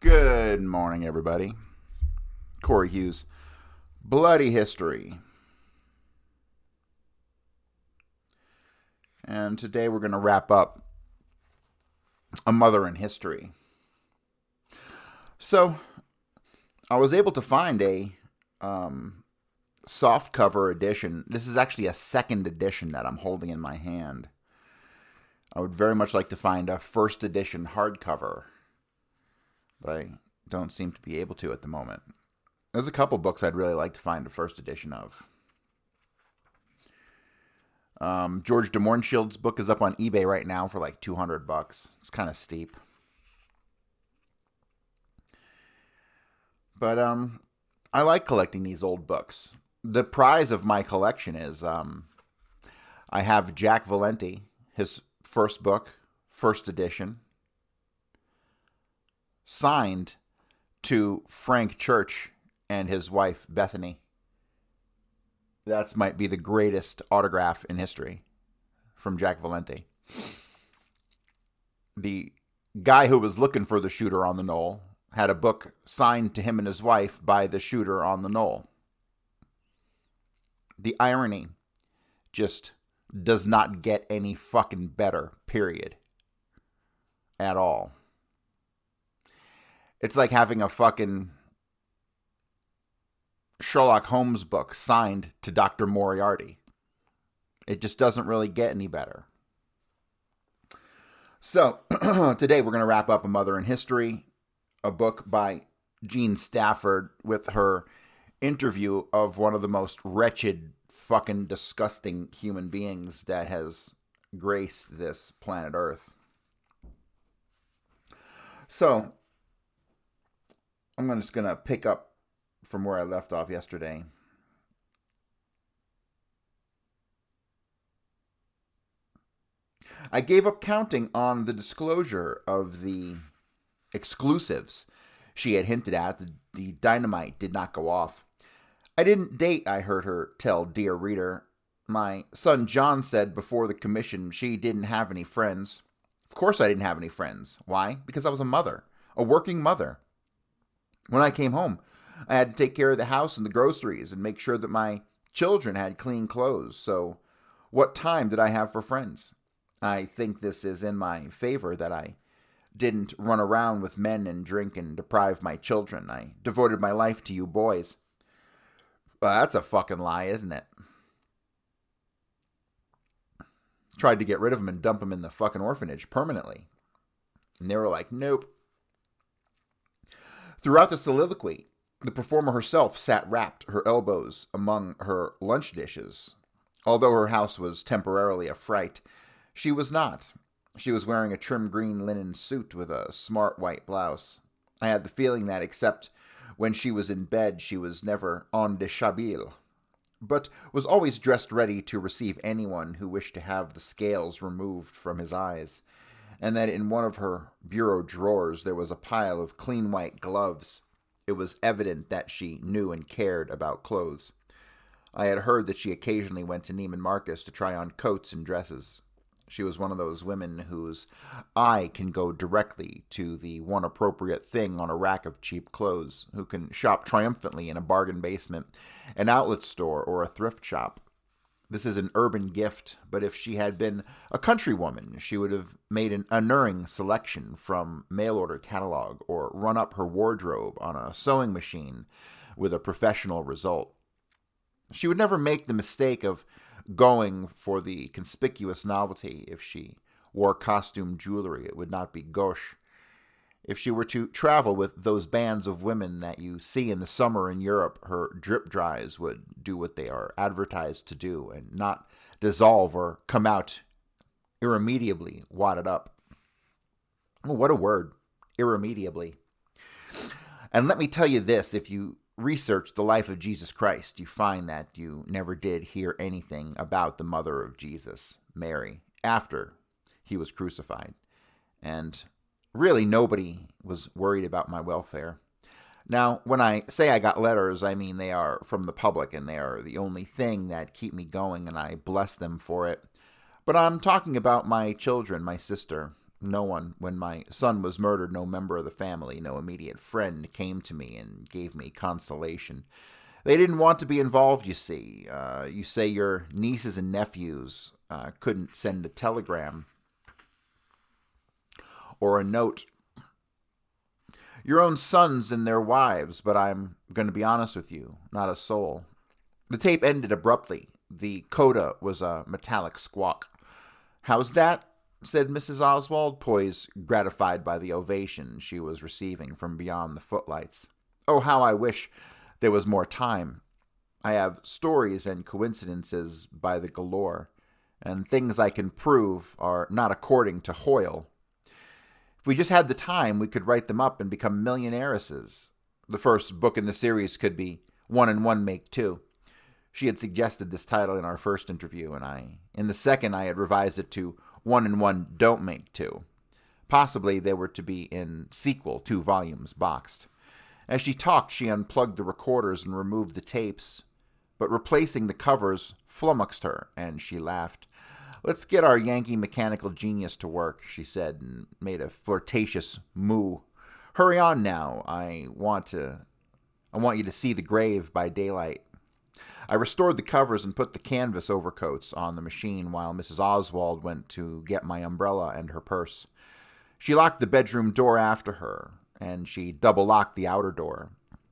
Good morning, everybody. Corey Hughes, Bloody History. And today we're going to wrap up A Mother in History. So, I was able to find a softcover edition. This is actually a second edition that I'm holding in my hand. I would very much like to find a first edition hardcover, but I don't seem to be able to at the moment. There's a couple books I'd really like to find a first edition of. George de Moornschild's book is up on eBay right now for like $200. It's kind of steep. But I like collecting these old books. The prize of my collection is I have Jack Valenti, his first book, first edition, signed to Frank Church and his wife Bethany. That might be the greatest autograph in history from Jack Valenti. The guy who was looking for the shooter on the knoll had a book signed to him and his wife by the shooter on the knoll. The irony just does not get any fucking better, period. At all. It's like having a fucking Sherlock Holmes book signed to Dr. Moriarty. It just doesn't really get any better. So, today we're going to wrap up A Mother in History, a book by Jean Stafford with her interview of one of the most wretched, fucking disgusting human beings that has graced this planet Earth. So, I'm just going to pick up from where I left off yesterday. I gave up counting on the disclosure of the exclusives she had hinted at. The dynamite did not go off. I didn't date, I heard her tell Dear Reader. My son John said before the commission she didn't have any friends. Of course I didn't have any friends. Why? Because I was a mother. A working mother. When I came home, I had to take care of the house and the groceries and make sure that my children had clean clothes. So what time did I have for friends? I think this is in my favor that I didn't run around with men and drink and deprive my children. I devoted my life to you boys. Well, that's a fucking lie, isn't it? Tried to get rid of them and dump them in the fucking orphanage permanently. And they were like, nope. Throughout the soliloquy, the performer herself sat wrapped, her elbows among her lunch dishes. Although her house was temporarily a fright, she was not. She was wearing a trim green linen suit with a smart white blouse. I had the feeling that except when she was in bed, she was never en deshabille, but was always dressed ready to receive anyone who wished to have the scales removed from his eyes, and that in one of her bureau drawers there was a pile of clean white gloves. It was evident that she knew and cared about clothes. I had heard that she occasionally went to Neiman Marcus to try on coats and dresses. She was one of those women whose eye can go directly to the one appropriate thing on a rack of cheap clothes, who can shop triumphantly in a bargain basement, an outlet store, or a thrift shop. This is an urban gift, but if she had been a country woman, she would have made an unerring selection from mail-order catalog or run up her wardrobe on a sewing machine with a professional result. She would never make the mistake of going for the conspicuous novelty. If she wore costume jewelry, it would not be gauche. If she were to travel with those bands of women that you see in the summer in Europe, her drip dries would do what they are advertised to do and not dissolve or come out irremediably wadded up. Oh, what a word, irremediably. And let me tell you this, if you research the life of Jesus Christ, you find that you never did hear anything about the mother of Jesus, Mary, after he was crucified. And really, nobody was worried about my welfare. Now, when I say I got letters, I mean they are from the public, and they are the only thing that keep me going, and I bless them for it. But I'm talking about my children, my sister, No one. When my son was murdered, no member of the family, no immediate friend came to me and gave me consolation. They didn't want to be involved, you see. You say your nieces and nephews couldn't send a telegram or a note. Your own sons and their wives, but I'm going to be honest with you, not a soul. The tape ended abruptly. The coda was a metallic squawk. How's that? Said Mrs. Oswald, poised, gratified by the ovation she was receiving from beyond the footlights. Oh, how I wish there was more time. I have stories and coincidences by the galore, and things I can prove are not according to Hoyle. If we just had the time, we could write them up and become millionairesses. The first book in the series could be One and One Make Two. She had suggested this title in our first interview, and in the second, I had revised it to One and One Don't Make Two. Possibly they were to be in sequel, 2 volumes, boxed. As she talked, she unplugged the recorders and removed the tapes, but replacing the covers flummoxed her, and she laughed. Let's get our Yankee mechanical genius to work, she said, and made a flirtatious moo. Hurry on now. I want you to see the grave by daylight. I restored the covers and put the canvas overcoats on the machine while Mrs. Oswald went to get my umbrella and her purse. She locked the bedroom door after her, and she double-locked the outer door.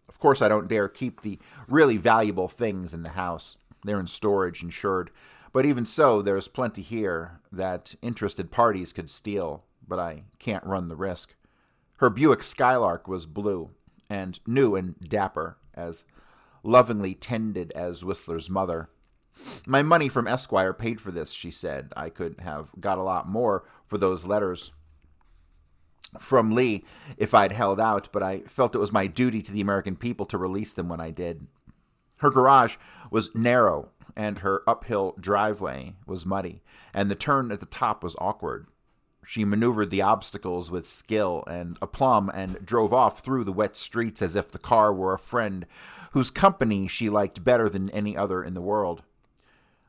Of course, I don't dare keep the really valuable things in the house. They're in storage, insured. But even so, there's plenty here that interested parties could steal, but I can't run the risk. Her Buick Skylark was blue, and new and dapper, as lovingly tended as Whistler's mother. My money from Esquire paid for this, she said. I could have got a lot more for those letters from Lee if I'd held out, but I felt it was my duty to the American people to release them when I did. Her garage was narrow, and her uphill driveway was muddy, and the turn at the top was awkward. She maneuvered the obstacles with skill and aplomb and drove off through the wet streets as if the car were a friend whose company she liked better than any other in the world.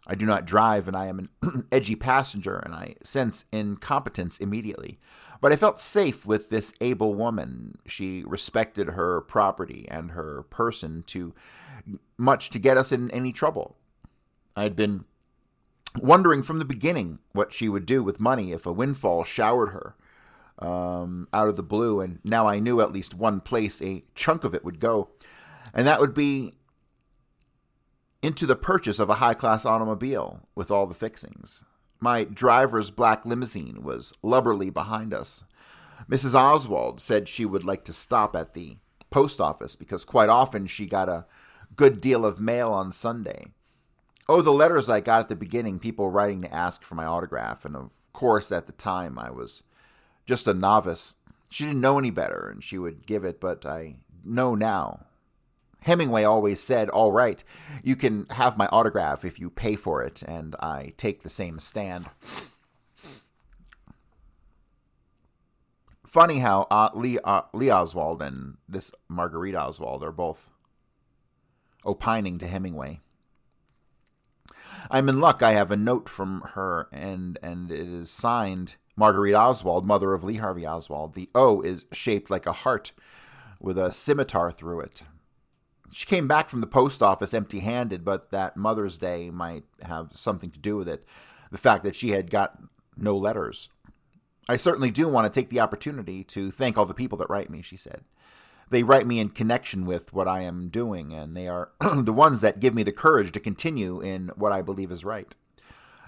I do not drive, and I am an edgy passenger, and I sense incompetence immediately. But I felt safe with this able woman. She respected her property and her person too much to get us in any trouble. I had been wondering from the beginning what she would do with money if a windfall showered her out of the blue, and now I knew at least one place a chunk of it would go, and that would be into the purchase of a high-class automobile with all the fixings. My driver's black limousine was lubberly behind us. Mrs. Oswald said she would like to stop at the post office because quite often she got a good deal of mail on Sunday. Oh, the letters I got at the beginning, people writing to ask for my autograph, and of course at the time I was just a novice. She didn't know any better, and she would give it, but I know now. Hemingway always said, all right, you can have my autograph if you pay for it, and I take the same stand. Funny how Lee Oswald and this Marguerite Oswald are both opining to Hemingway. I'm in luck. I have a note from her, and it is signed Marguerite Oswald, mother of Lee Harvey Oswald. The O is shaped like a heart with a scimitar through it. She came back from the post office empty-handed, but that Mother's Day might have something to do with it, the fact that she had got no letters. I certainly do want to take the opportunity to thank all the people that write me, she said. They write me in connection with what I am doing, and they are the ones that give me the courage to continue in what I believe is right.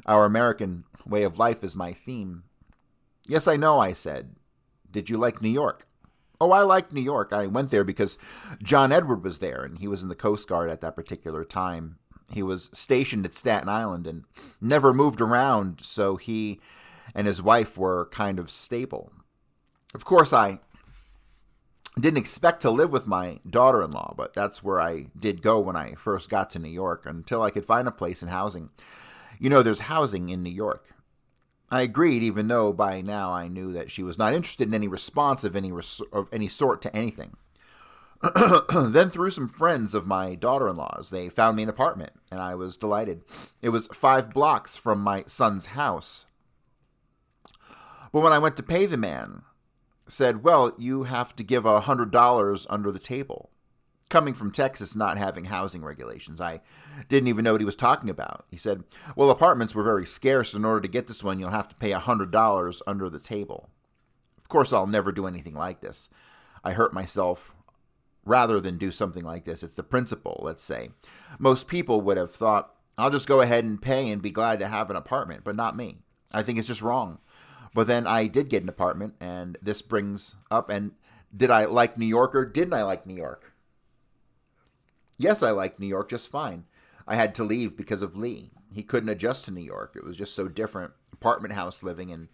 Our American way of life is my theme. Yes, I know, I said. Did you like New York? Oh, I liked New York. I went there because John Edward was there, and he was in the Coast Guard at that particular time. He was stationed at Staten Island and never moved around, so he and his wife were kind of stable. Of course, I didn't expect to live with my daughter-in-law, but that's where I did go when I first got to New York, until I could find a place in housing. You know, there's housing in New York. I agreed, even though by now I knew that she was not interested in any response of any sort to anything. Then through some friends of my daughter-in-law's, they found me an apartment, and I was delighted. It was 5 blocks from my son's house. But when I went to pay the man, said, well, you have to give $100 under the table. Coming from Texas, not having housing regulations, I didn't even know what he was talking about. He said, well, apartments were very scarce. In order to get this one, you'll have to pay $100 under the table. Of course, I'll never do anything like this. I hurt myself rather than do something like this. It's the principle, let's say. Most people would have thought, I'll just go ahead and pay and be glad to have an apartment, but not me. I think it's just wrong. But then I did get an apartment, and this brings up, and did I like New York or didn't I like New York? Yes, I liked New York just fine. I had to leave because of Lee. He couldn't adjust to New York. It was just so different. Apartment house living and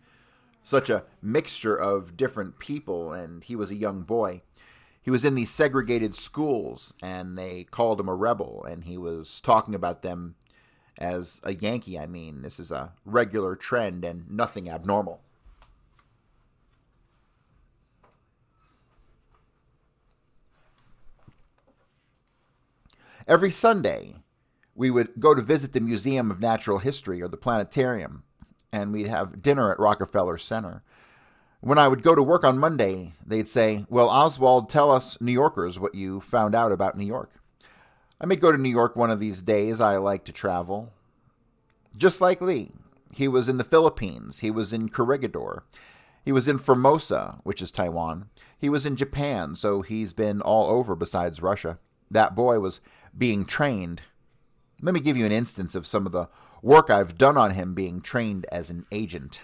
such a mixture of different people, and he was a young boy. He was in these segregated schools, and they called him a rebel, and he was talking about them as a Yankee. I mean, this is a regular trend and nothing abnormal. Every Sunday, we would go to visit the Museum of Natural History or the planetarium, and we'd have dinner at Rockefeller Center. When I would go to work on Monday, they'd say, well, Oswald, tell us New Yorkers what you found out about New York. I may go to New York one of these days. I like to travel. Just like Lee. He was in the Philippines. He was in Corregidor. He was in Formosa, which is Taiwan. He was in Japan, so he's been all over besides Russia. That boy was being trained. Let me give you an instance of some of the work I've done on him being trained as an agent.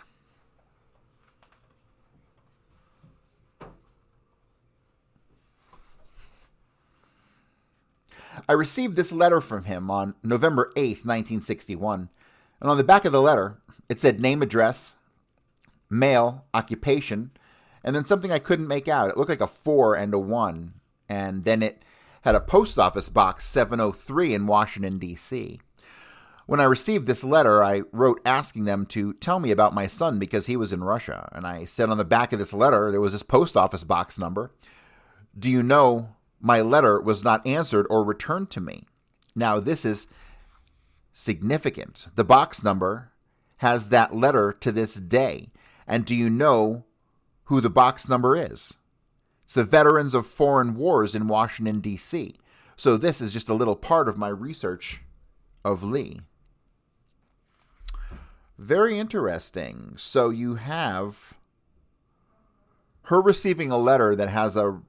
I received this letter from him on November 8th, 1961, and on the back of the letter, it said name, address, male, occupation, and then something I couldn't make out. It looked like a 4 and a 1, and then it had a post office box 703 in Washington, D.C. When I received this letter, I wrote asking them to tell me about my son because he was in Russia, and I said on the back of this letter there was this post office box number. Do you know my letter was not answered or returned to me? Now, this is significant. The box number has that letter to this day. And do you know who the box number is? It's the Veterans of Foreign Wars in Washington, D.C. So this is just a little part of my research of Lee. Very interesting. So you have her receiving a letter that has a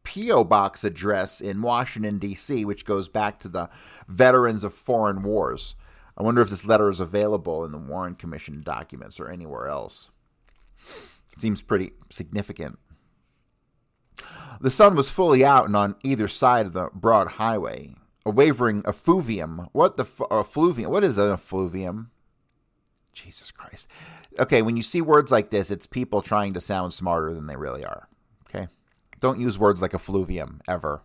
P.O. box address in Washington, D.C., which goes back to the Veterans of Foreign Wars. I wonder if this letter is available in the Warren Commission documents or anywhere else. It seems pretty significant. The sun was fully out and on either side of the broad highway. A wavering effluvium. What effluvium? What is an effluvium? Jesus Christ. Okay, when you see words like this, it's people trying to sound smarter than they really are. Okay? Don't use words like effluvium, ever.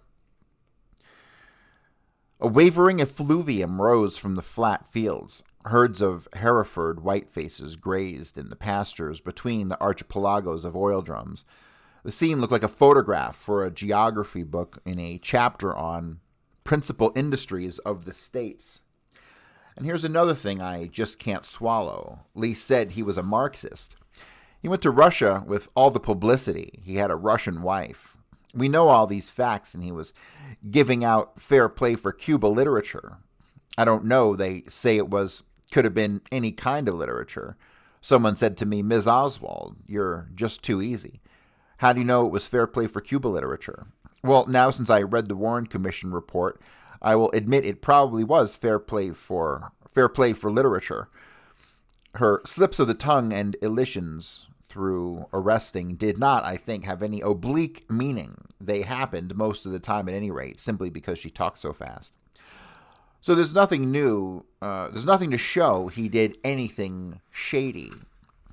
A wavering effluvium rose from the flat fields. Herds of Hereford whitefaces grazed in the pastures between the archipelagos of oil drums. The scene looked like a photograph for a geography book in a chapter on principal industries of the states. And here's another thing I just can't swallow. Lee said he was a Marxist. He went to Russia with all the publicity. He had a Russian wife. We know all these facts, and he was giving out fair play for Cuba literature. I don't know. They say could have been any kind of literature. Someone said to me, Ms. Oswald, you're just too easy. How do you know it was fair play for Cuba literature? Well, now since I read the Warren Commission report, I will admit it probably was fair play for literature. Her slips of the tongue and elisions through arresting did not, I think, have any oblique meaning. They happened most of the time at any rate, simply because she talked so fast. So there's nothing new. There's nothing to show he did anything shady.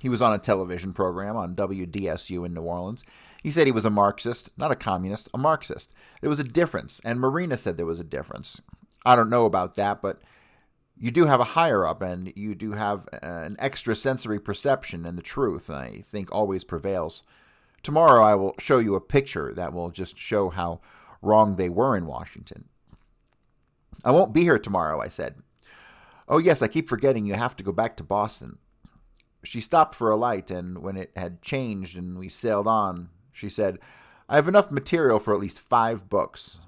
He was on a television program on WDSU in New Orleans. He said he was a Marxist, not a communist, a Marxist. There was a difference, and Marina said there was a difference. I don't know about that, but you do have a higher up, and you do have an extrasensory perception, and the truth, I think, always prevails. Tomorrow I will show you a picture that will just show how wrong they were in Washington. I won't be here tomorrow, I said. Oh, yes, I keep forgetting you have to go back to Boston. She stopped for a light, and when it had changed and we sailed on, she said, "I have enough material for at least 5 books.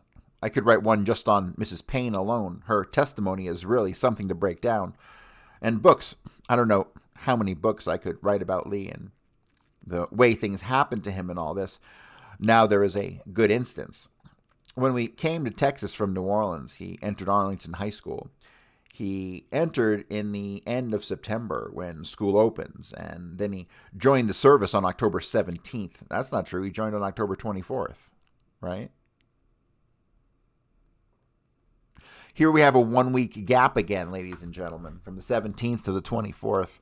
I could write one just on Mrs. Payne alone. Her testimony is really something to break down. And books, I don't know how many books I could write about Lee and the way things happened to him and all this. Now there is a good instance. When we came to Texas from New Orleans, he entered Arlington High School. He entered in the end of September when school opens, and then he joined the service on October 17th. That's not true. He joined on October 24th, right? Here we have a 1-week gap again, ladies and gentlemen, from the 17th to the 24th.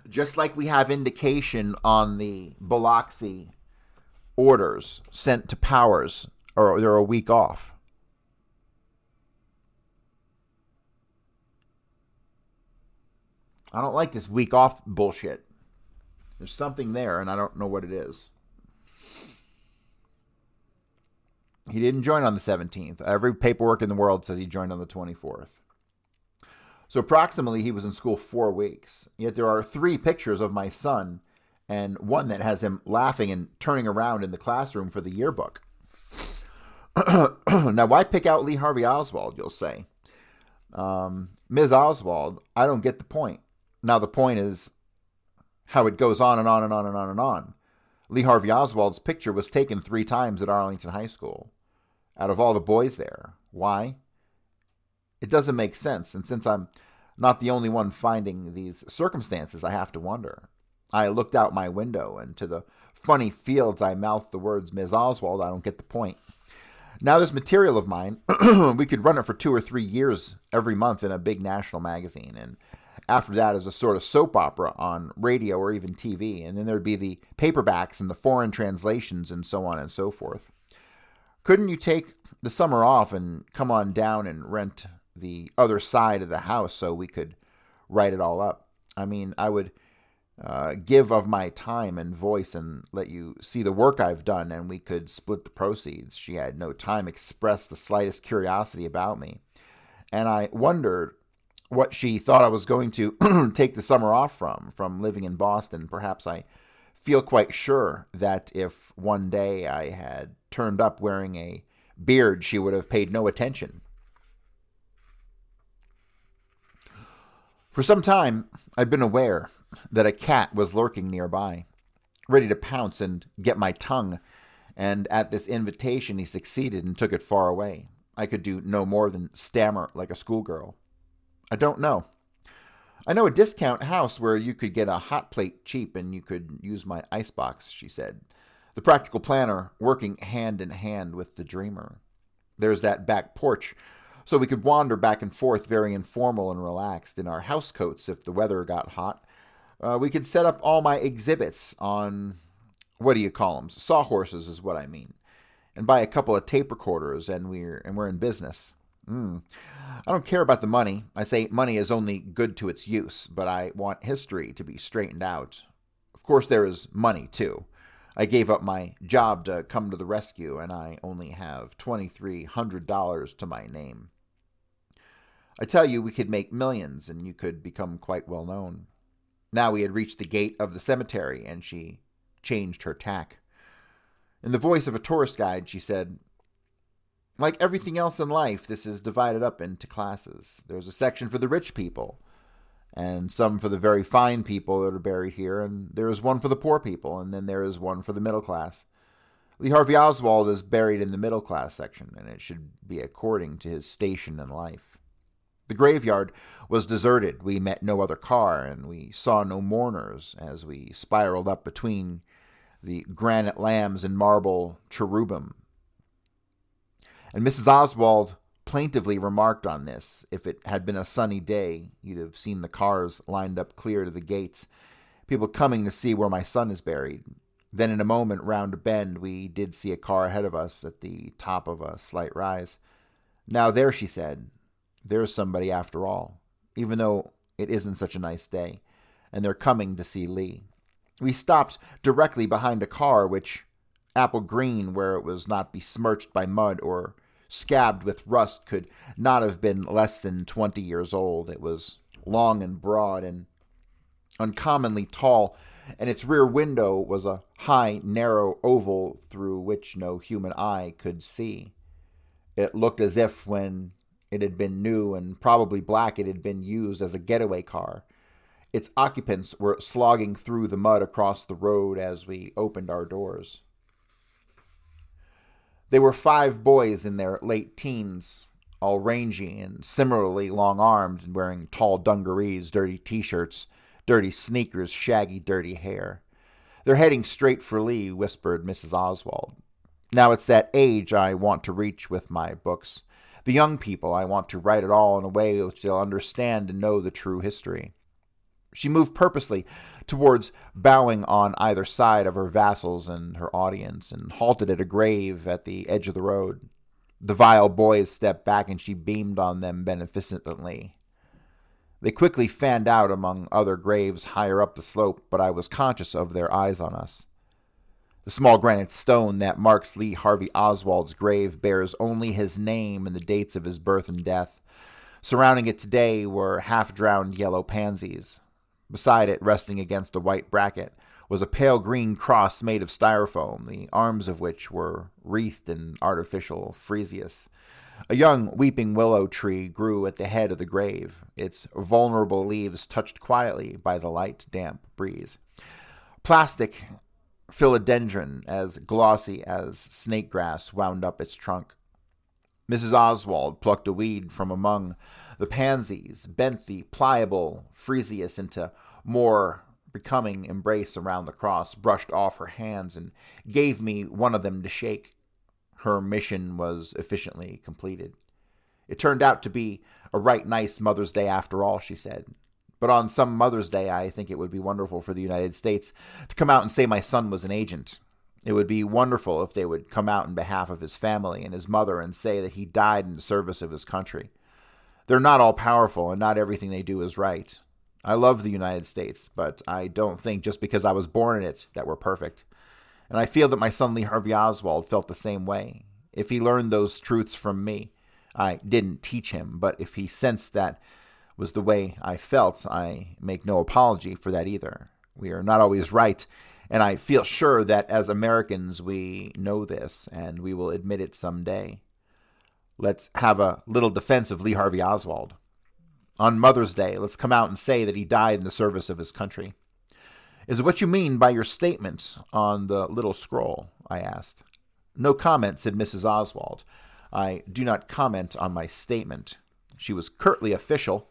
Just like we have indication on the Biloxi orders sent to Powers, or they're a week off. I don't like this week off bullshit. There's something there, and I don't know what it is. He didn't join on the 17th. Every paperwork in the world says he joined on the 24th. So approximately he was in school 4 weeks. Yet there are 3 pictures of my son and one that has him laughing and turning around in the classroom for the yearbook. Now, why pick out Lee Harvey Oswald, you'll say? Ms. Oswald, I don't get the point. Now, the point is how it goes on and on and on and on and on. Lee Harvey Oswald's picture was taken 3 times at Arlington High School. Out of all the boys there. Why? It doesn't make sense. And since I'm not the only one finding these circumstances, I have to wonder. I looked out my window, and to the funny fields I mouthed the words, "Ms. Oswald, I don't get the point." Now this material of mine, we could run it for 2 or 3 years every month in a big national magazine. And after that as a sort of soap opera on radio or even TV. And then there'd be the paperbacks and the foreign translations and so on and so forth. Couldn't you take the summer off and come on down and rent the other side of the house so we could write it all up? I mean, I would give of my time and voice and let you see the work I've done, and we could split the proceeds. She had no time expressed the slightest curiosity about me. And I wondered what she thought I was going to take the summer off from living in Boston. Perhaps I feel quite sure that if one day I had turned up wearing a beard, she would have paid no attention. For some time, I've been aware that a cat was lurking nearby, ready to pounce and get my tongue, and at this invitation he succeeded and took it far away. I could do no more than stammer like a schoolgirl. I don't know. I know a discount house where you could get a hot plate cheap and you could use my icebox, she said. The practical planner working hand in hand with the dreamer. There's that back porch, so we could wander back and forth very informal and relaxed in our house coats if the weather got hot. We could set up all my exhibits on, what do you call them? Sawhorses is what I mean. And buy a couple of tape recorders and we're in business. I don't care about the money. I say money is only good to its use, but I want history to be straightened out. Of course, there is money, too. I gave up my job to come to the rescue, and I only have $2,300 to my name. I tell you, we could make millions, and you could become quite well known. Now we had reached the gate of the cemetery, and she changed her tack. In the voice of a tourist guide, she said, "Like everything else in life, this is divided up into classes. There's a section for the rich people, and some for the very fine people that are buried here, and there is one for the poor people, and then there is one for the middle class. Lee Harvey Oswald is buried in the middle class section, and it should be according to his station in life." The graveyard was deserted. We met no other car, and we saw no mourners as we spiraled up between the granite lambs and marble cherubim. And Mrs. Oswald plaintively remarked on this. If it had been a sunny day, you'd have seen the cars lined up clear to the gates, people coming to see where my son is buried. Then in a moment, round a bend, we did see a car ahead of us at the top of a slight rise. "Now there," she said, "there's somebody after all, even though it isn't such a nice day, and they're coming to see Lee." We stopped directly behind a car which, apple green where it was not besmirched by mud or scabbed with rust, could not have been less than 20 years old. It was long and broad and uncommonly tall, and its rear window was a high, narrow oval through which no human eye could see. It looked as if, when it had been new and probably black, it had been used as a getaway car. Its occupants were slogging through the mud across the road as we opened our doors. They were 5 boys in their late teens, all rangy and similarly long-armed and wearing tall dungarees, dirty t-shirts, dirty sneakers, shaggy, dirty hair. "They're heading straight for Lee," whispered Mrs. Oswald. "Now it's that age I want to reach with my books. The young people, I want to write it all in a way which they'll understand and know the true history." She moved purposely towards bowing on either side of her vassals and her audience, and halted at a grave at the edge of the road. The vile boys stepped back, and she beamed on them beneficently. They quickly fanned out among other graves higher up the slope, but I was conscious of their eyes on us. The small granite stone that marks Lee Harvey Oswald's grave bears only his name and the dates of his birth and death. Surrounding it today were half-drowned yellow pansies. Beside it, resting against a white bracket, was a pale green cross made of styrofoam, the arms of which were wreathed in artificial freesias. A young weeping willow tree grew at the head of the grave, its vulnerable leaves touched quietly by the light, damp breeze. Plastic philodendron, as glossy as snake grass, wound up its trunk. Mrs. Oswald plucked a weed from among the pansies, bent the pliable freesias into more becoming embrace around the cross, brushed off her hands, and gave me one of them to shake. Her mission was efficiently completed. "It turned out to be a right nice Mother's Day after all," she said. "But on some Mother's Day, I think it would be wonderful for the United States to come out and say my son was an agent. It would be wonderful if they would come out in behalf of his family and his mother and say that he died in the service of his country. They're not all powerful, and not everything they do is right. I love the United States, but I don't think just because I was born in it that we're perfect. And I feel that my son Lee Harvey Oswald felt the same way. If he learned those truths from me, I didn't teach him, but if he sensed that was the way I felt, I make no apology for that either. We are not always right, and I feel sure that as Americans we know this, and we will admit it someday. Let's have a little defense of Lee Harvey Oswald. On Mother's Day, let's come out and say that he died in the service of his country." "Is it what you mean by your statement on the little scroll?" I asked. "No comment," said Mrs. Oswald. "I do not comment on my statement." She was curtly official,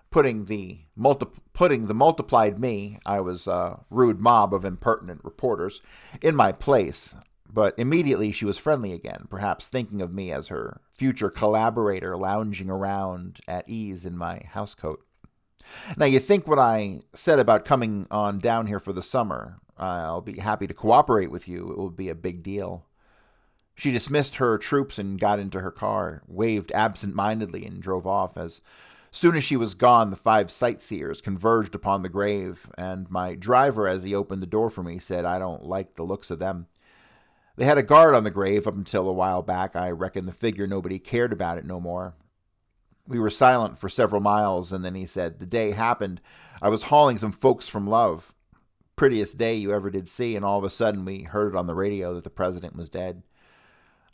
putting the multiplied me, I was a rude mob of impertinent reporters, in my place. But immediately she was friendly again, perhaps thinking of me as her future collaborator lounging around at ease in my housecoat. "Now, you think what I said about coming on down here for the summer. I'll be happy to cooperate with you. It will be a big deal." She dismissed her troops and got into her car, waved absent-mindedly, and drove off. As soon as she was gone, the 5 sightseers converged upon the grave, and my driver, as he opened the door for me, said, "I don't like the looks of them. They had a guard on the grave up until a while back. I reckon the figure nobody cared about it no more." We were silent for several miles, and then he said, "The day happened. I was hauling some folks from Love. Prettiest day you ever did see, and all of a sudden we heard it on the radio that the president was dead.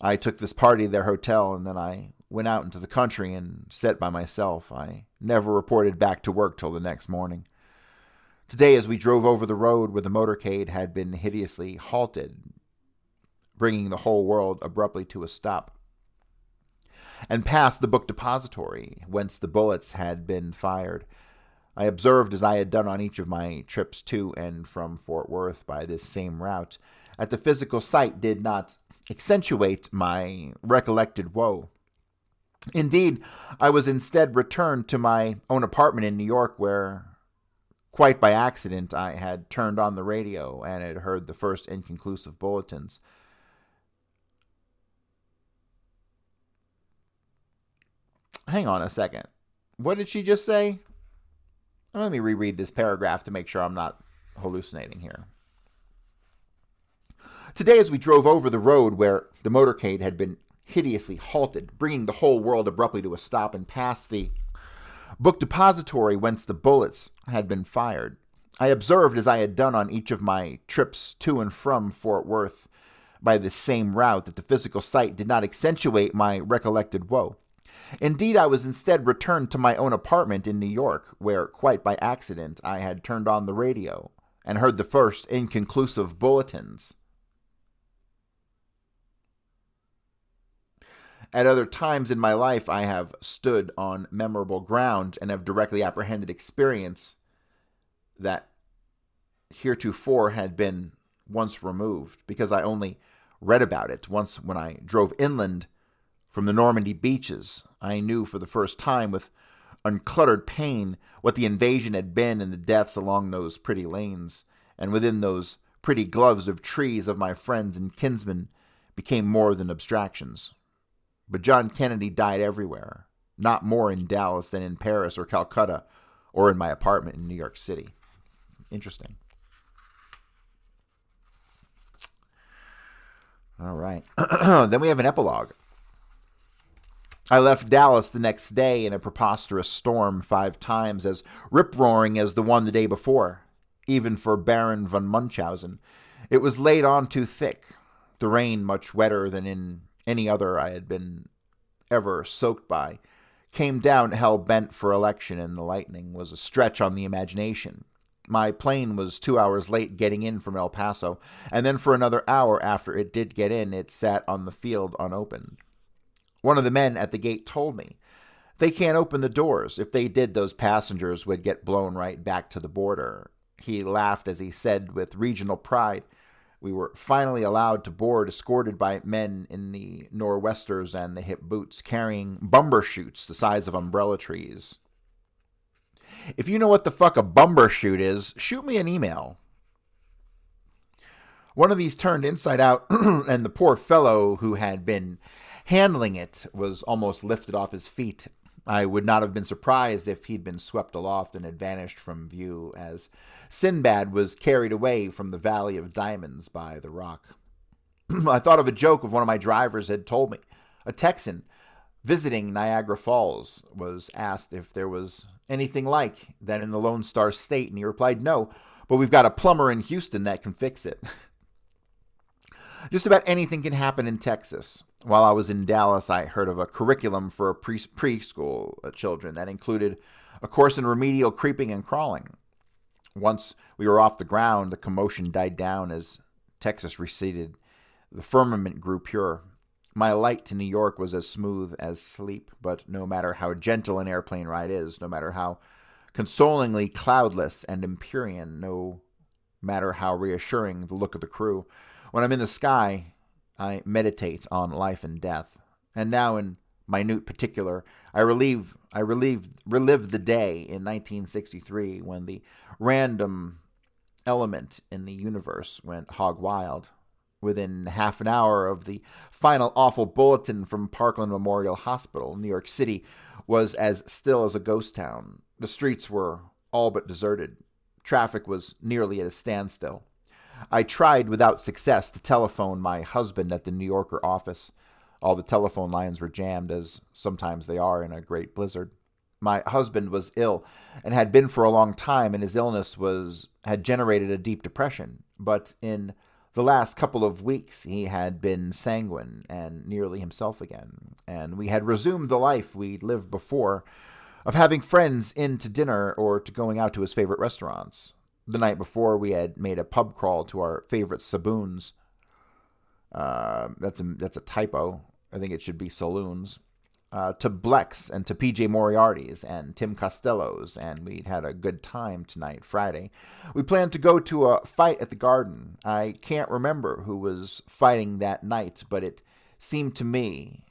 I took this party to their hotel, and then I went out into the country and sat by myself. I never reported back to work till the next morning. Today, as we drove over the road where the motorcade had been hideously halted, bringing the whole world abruptly to a stop, and past the book depository whence the bullets had been fired, I observed, as I had done on each of my trips to and from Fort Worth by this same route, that the physical sight did not accentuate my recollected woe. Indeed, I was instead returned to my own apartment in New York, where, quite by accident, I had turned on the radio and had heard the first inconclusive bulletins. Hang on a second. What did she just say? Let me reread this paragraph to make sure I'm not hallucinating here. Today, as we drove over the road where the motorcade had been hideously halted, bringing the whole world abruptly to a stop, and past the book depository whence the bullets had been fired. I observed, as I had done on each of my trips to and from Fort Worth by this same route, that the physical sight did not accentuate my recollected woe. Indeed, I was instead returned to my own apartment in New York, where, quite by accident, I had turned on the radio and heard the first inconclusive bulletins. At other times in my life, I have stood on memorable ground and have directly apprehended experience that heretofore had been once removed, because I only read about it once when I drove inland from the Normandy beaches. I knew for the first time with uncluttered pain what the invasion had been and the deaths along those pretty lanes, and within those pretty gloves of trees of my friends and kinsmen became more than abstractions. But John Kennedy died everywhere, not more in Dallas than in Paris or Calcutta or in my apartment in New York City. Interesting. All right. Then we have an epilogue. I left Dallas the next day in a preposterous storm 5 times as rip-roaring as the one the day before, even for Baron von Munchausen. It was laid on too thick, the rain much wetter than in any other I had been ever soaked by, came down hell-bent for election, and the lightning was a stretch on the imagination. My plane was 2 hours late getting in from El Paso, and then for another hour after it did get in, it sat on the field unopened. One of the men at the gate told me, "They can't open the doors. If they did, those passengers would get blown right back to the border." He laughed as he said with regional pride, "We were finally allowed to board, escorted by men in the nor'westers and the hip boots, carrying bumbershoot the size of umbrella trees." If you know what the fuck a bumbershoot is, shoot me an email. One of these turned inside out, and the poor fellow who had been handling it was almost lifted off his feet. I would not have been surprised if he'd been swept aloft and had vanished from view as Sinbad was carried away from the Valley of Diamonds by the Rock. I thought of a joke of one of my drivers had told me. A Texan visiting Niagara Falls was asked if there was anything like that in the Lone Star State, and he replied, "No, but we've got a plumber in Houston that can fix it." Just about anything can happen in Texas. While I was in Dallas, I heard of a curriculum for preschool children that included a course in remedial creeping and crawling. Once we were off the ground, the commotion died down as Texas receded. The firmament grew pure. My light to New York was as smooth as sleep, but no matter how gentle an airplane ride is, no matter how consolingly cloudless and empyrean, no matter how reassuring the look of the crew, when I'm in the sky, I meditate on life and death. And now in minute particular, I relived the day in 1963 when the random element in the universe went hog wild. Within half an hour of the final awful bulletin from Parkland Memorial Hospital, New York City was as still as a ghost town. The streets were all but deserted. Traffic was nearly at a standstill. I tried without success to telephone my husband at the New Yorker office. All the telephone lines were jammed, as sometimes they are in a great blizzard. My husband was ill and had been for a long time, and his illness had generated a deep depression. But in the last couple of weeks, he had been sanguine and nearly himself again, and we had resumed the life we'd lived before, of having friends in to dinner or to going out to his favorite restaurants. The night before, we had made a pub crawl to our favorite saloons. That's a typo. I think it should be saloons. To Bleck's and to P.J. Moriarty's and Tim Costello's, and we'd had a good time tonight, Friday. We planned to go to a fight at the Garden. I can't remember who was fighting that night, but it seemed to me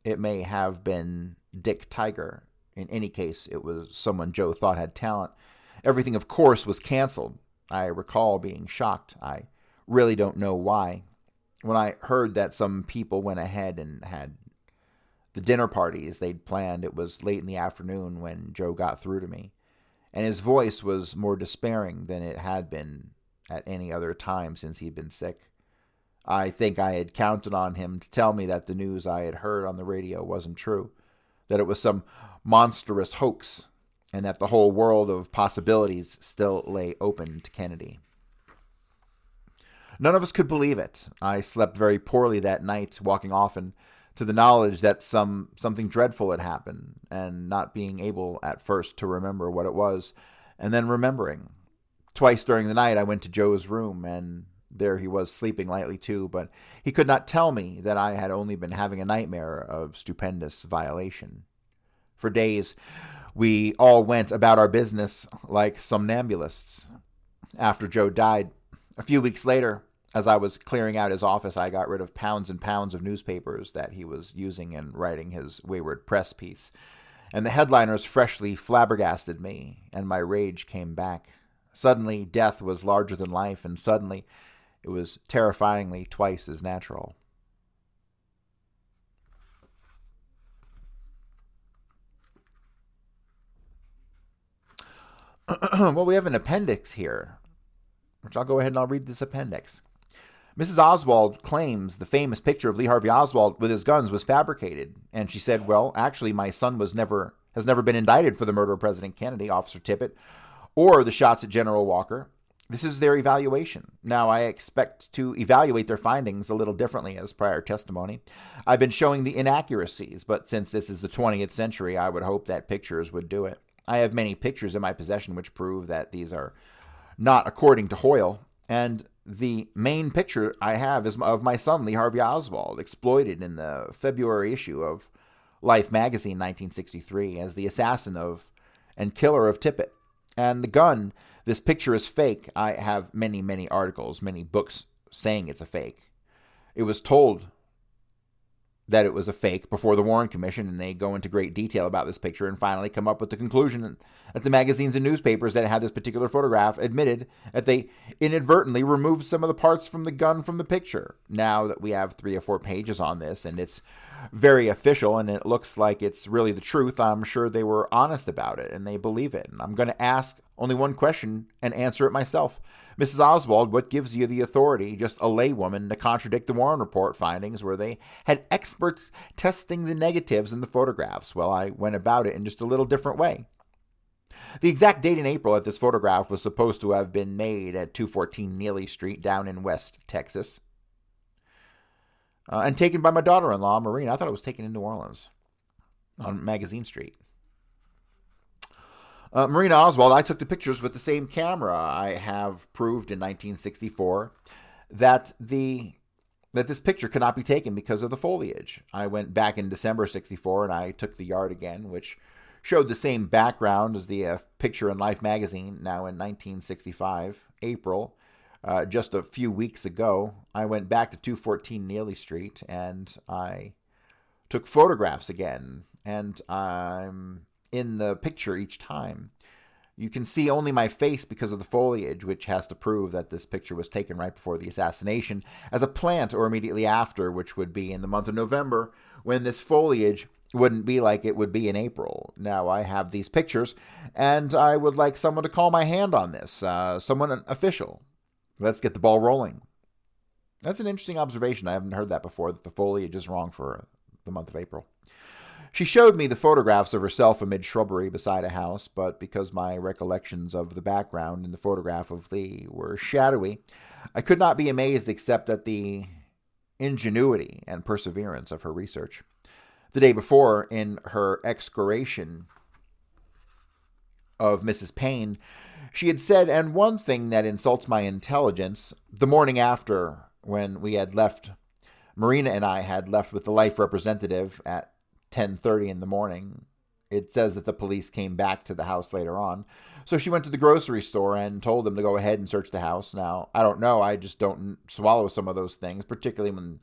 it may have been Dick Tiger. In any case, it was someone Joe thought had talent. Everything, of course, was canceled. I recall being shocked. I really don't know why. When I heard that some people went ahead and had the dinner parties they'd planned, it was late in the afternoon when Joe got through to me, and his voice was more despairing than it had been at any other time since he'd been sick. I think I had counted on him to tell me that the news I had heard on the radio wasn't true, that it was some monstrous hoax. and that the whole world of possibilities still lay open to Kennedy. None of us could believe it. I slept very poorly that night, walking often to the knowledge that something dreadful had happened, and not being able at first to remember what it was, and then remembering. Twice during the night I went to Joe's room, and there he was sleeping lightly too, but he could not tell me that I had only been having a nightmare of stupendous violation. For days, we all went about our business like somnambulists. After Joe died, a few weeks later, as I was clearing out his office, I got rid of pounds and pounds of newspapers that he was using in writing his wayward press piece, and the headliners freshly flabbergasted me, and my rage came back. Suddenly, death was larger than life, and suddenly, it was terrifyingly twice as natural. Well, we have an appendix here, which I'll go ahead and I'll read this appendix. Mrs. Oswald claims the famous picture of Lee Harvey Oswald with his guns was fabricated. And she said, well, actually, my son has never been indicted for the murder of President Kennedy, Officer Tippit, or the shots at General Walker. This is their evaluation. Now, I expect to evaluate their findings a little differently as prior testimony. I've been showing the inaccuracies, but since this is the 20th century, I would hope that pictures would do it. I have many pictures in my possession which prove that these are not according to Hoyle, and the main picture I have is of my son, Lee Harvey Oswald, exploited in the February issue of Life magazine, 1963, as the assassin of and killer of Tippit. And the gun, this picture is fake. I have many, many articles, many books saying it's a fake. It was told that it was a fake before the Warren Commission, and they go into great detail about this picture and finally come up with the conclusion that the magazines and newspapers that had this particular photograph admitted that they inadvertently removed some of the parts from the gun from the picture. Now that we have 3 or 4 pages on this, and it's very official, and it looks like it's really the truth, I'm sure they were honest about it, and they believe it. And I'm going to ask only one question and answer it myself. Mrs. Oswald, what gives you the authority, just a laywoman, to contradict the Warren Report findings where they had experts testing the negatives in the photographs? Well, I went about it in just a little different way. The exact date in April that this photograph was supposed to have been made at 214 Neely Street down in West Texas, and taken by my daughter-in-law, Marina. I thought it was taken in New Orleans on Magazine Street. Marina Oswald, I took the pictures with the same camera. I have proved in 1964 that this picture cannot be taken because of the foliage. I went back in December 64 and I took the yard again, which showed the same background as the picture in Life magazine. Now in 1965, April, just a few weeks ago, I went back to 214 Neely Street and I took photographs again, and I'm in the picture each time. You can see only my face because of the foliage, which has to prove that this picture was taken right before the assassination as a plant or immediately after, which would be in the month of November, when this foliage wouldn't be like it would be in April. Now I have these pictures, and I would like someone to call my hand on this, someone official. Let's get the ball rolling. That's an interesting observation. I haven't heard that before, that the foliage is wrong for the month of April. She showed me the photographs of herself amid shrubbery beside a house, but because my recollections of the background in the photograph of Lee were shadowy, I could not be amazed except at the ingenuity and perseverance of her research. The day before, in her excoriation of Mrs. Payne, she had said, and one thing that insults my intelligence, the morning after, when we had left, Marina and I had left with the Life representative at 10:30 in the morning. It says that the police came back to the house later on. So she went to the grocery store and told them to go ahead and search the house. Now, I don't know. I just don't swallow some of those things, particularly when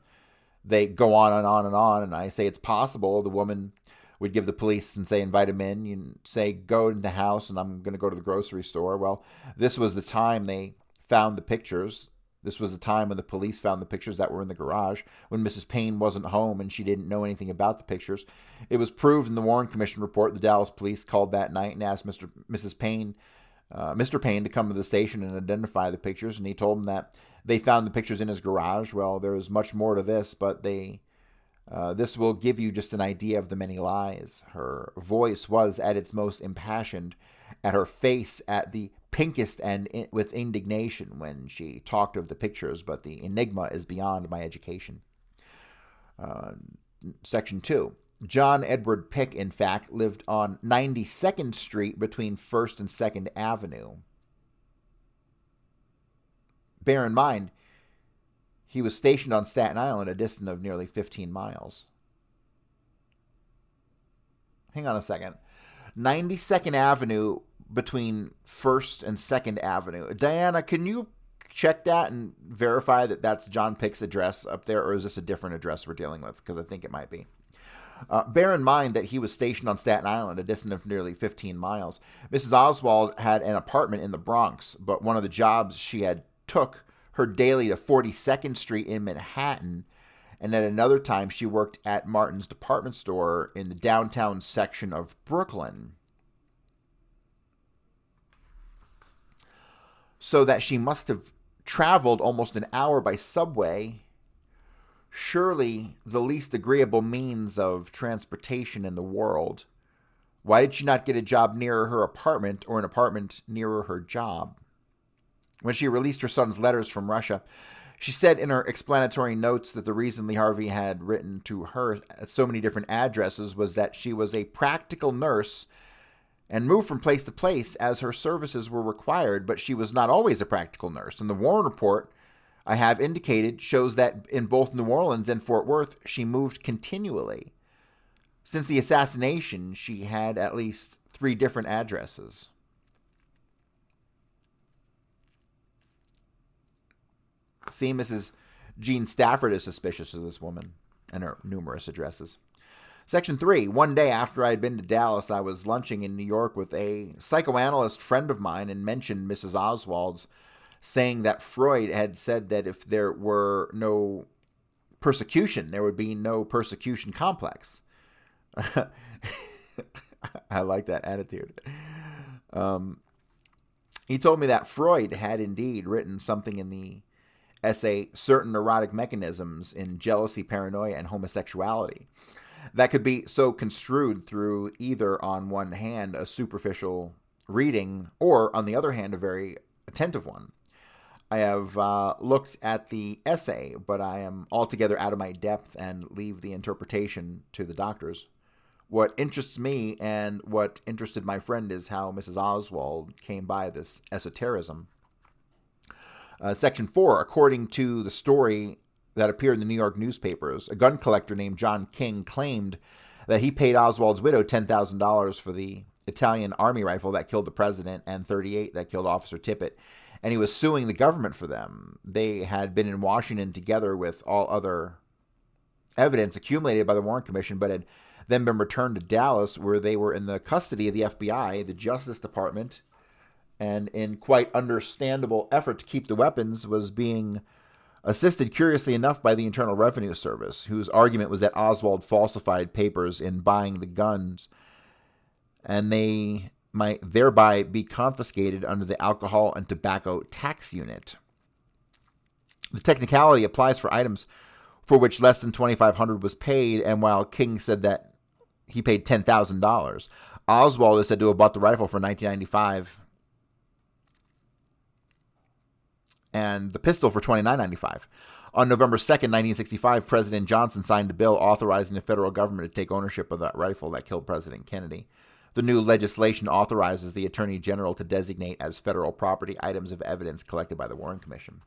they go on and on and on. And I say it's possible the woman would give the police and say, invite them in. You say, go in the house and I'm going to go to the grocery store. Well, this was the time they found the pictures. This was the time when the police found the pictures that were in the garage, when Mrs. Payne wasn't home and she didn't know anything about the pictures. It was proved in the Warren Commission report. The Dallas police called that night and asked Mr. Payne to come to the station and identify the pictures, and he told them that they found the pictures in his garage. Well, there was much more to this, but they This will give you just an idea of the many lies. Her voice was at its most impassioned, at her face at the pinkest and with indignation when she talked of the pictures, but the enigma is beyond my education. Section 2. John Edward Pick, in fact, lived on 92nd Street between 1st and 2nd Avenue. Bear in mind, he was stationed on Staten Island, a distance of nearly 15 miles. Hang on a second. 92nd Avenue between 1st and 2nd Avenue. Diana, can you check that and verify that that's John Pick's address up there, or is this a different address we're dealing with? Because I think it might be. Bear in mind that he was stationed on Staten Island, a distance of nearly 15 miles. Mrs. Oswald had an apartment in the Bronx, but one of the jobs she had took her daily to 42nd Street in Manhattan, and at another time she worked at Martin's department store in the downtown section of Brooklyn. So that she must have traveled almost an hour by subway. Surely the least agreeable means of transportation in the world. Why did she not get a job nearer her apartment or an apartment nearer her job? When she released her son's letters from Russia, she said in her explanatory notes that the reason Lee Harvey had written to her at so many different addresses was that she was a practical nurse and moved from place to place as her services were required, but she was not always a practical nurse. And the Warren Report I have indicated shows that in both New Orleans and Fort Worth, she moved continually. Since the assassination, she had at least 3 different addresses. See, Mrs. Jean Stafford is suspicious of this woman and her numerous addresses. Section 3. One day after I had been to Dallas, I was lunching in New York with a psychoanalyst friend of mine and mentioned Mrs. Oswald's saying that Freud had said that if there were no persecution, there would be no persecution complex. I like that attitude. He told me that Freud had indeed written something in the essay Certain Neurotic Mechanisms in Jealousy, Paranoia, and Homosexuality that could be so construed through either, on one hand, a superficial reading, or, on the other hand, a very attentive one. I have looked at the essay, but I am altogether out of my depth and leave the interpretation to the doctors. What interests me and what interested my friend is how Mrs. Oswald came by this esotericism. Section 4, according to the story that appeared in the New York newspapers, a gun collector named John King claimed that he paid Oswald's widow $10,000 for the Italian army rifle that killed the president and 38 that killed Officer Tippit, and he was suing the government for them. They had been in Washington together with all other evidence accumulated by the Warren Commission, but had then been returned to Dallas, where they were in the custody of the FBI, the Justice Department, and in quite understandable effort to keep the weapons, was being assisted, curiously enough, by the Internal Revenue Service, whose argument was that Oswald falsified papers in buying the guns, and they might thereby be confiscated under the Alcohol and Tobacco Tax Unit. The technicality applies for items for which less than $2,500 was paid, and while King said that he paid $10,000, Oswald is said to have bought the rifle for $19.95 and the pistol for $29.95. On November 2nd, 1965, President Johnson signed a bill authorizing the federal government to take ownership of that rifle that killed President Kennedy. The new legislation authorizes the Attorney General to designate as federal property items of evidence collected by the Warren Commission.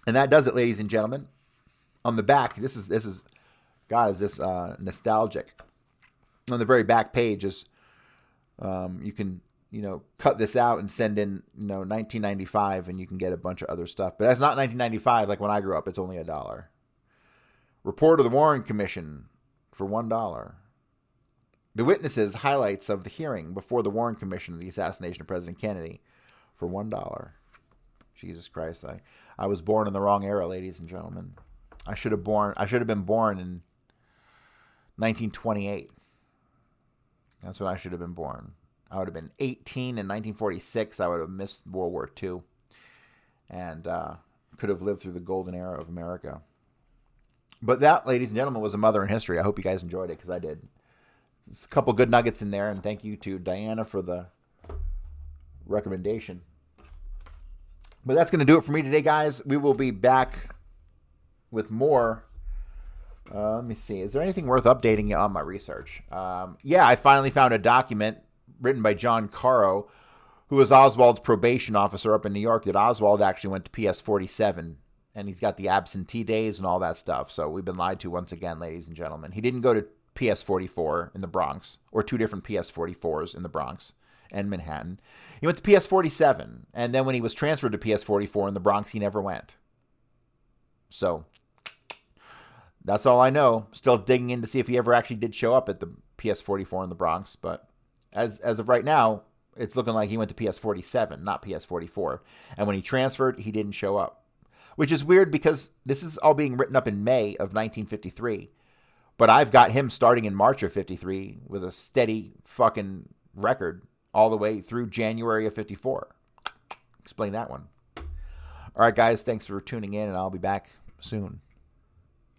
And that does it, ladies and gentlemen. On the back, this is God, is this nostalgic. On the very back page is you can cut this out and send in 1995, and you can get a bunch of other stuff. But that's not 1995 like when I grew up. It's only $1. Report of the Warren Commission for $1. The witnesses highlights of the hearing before the Warren Commission of the assassination of President Kennedy for $1. Jesus Christ, I was born in the wrong era, ladies and gentlemen. I should have been born in 1928. That's when I should have been born. I would have been 18 in 1946. I would have missed World War II. And could have lived through the golden era of America. But that, ladies and gentlemen, was A Mother in History. I hope you guys enjoyed it, because I did. There's a couple good nuggets in there, and thank you to Diana for the recommendation. But that's going to do it for me today, guys. We will be back with more. Let me see. Is there anything worth updating you on my research? Yeah, I finally found a document written by John Caro, who was Oswald's probation officer up in New York, that Oswald actually went to PS 47. And he's got the absentee days and all that stuff. So we've been lied to once again, ladies and gentlemen. He didn't go to PS 44 in the Bronx, or two different PS 44s in the Bronx and Manhattan. He went to PS 47. And then when he was transferred to PS 44 in the Bronx, he never went. So that's all I know. Still digging in to see if he ever actually did show up at the PS 44 in the Bronx. But as of right now, it's looking like he went to PS 47, not PS 44. And when he transferred, he didn't show up. Which is weird, because this is all being written up in May of 1953. But I've got him starting in March of 53 with a steady fucking record all the way through January of 54. Explain that one. All right, guys, thanks for tuning in, and I'll be back soon.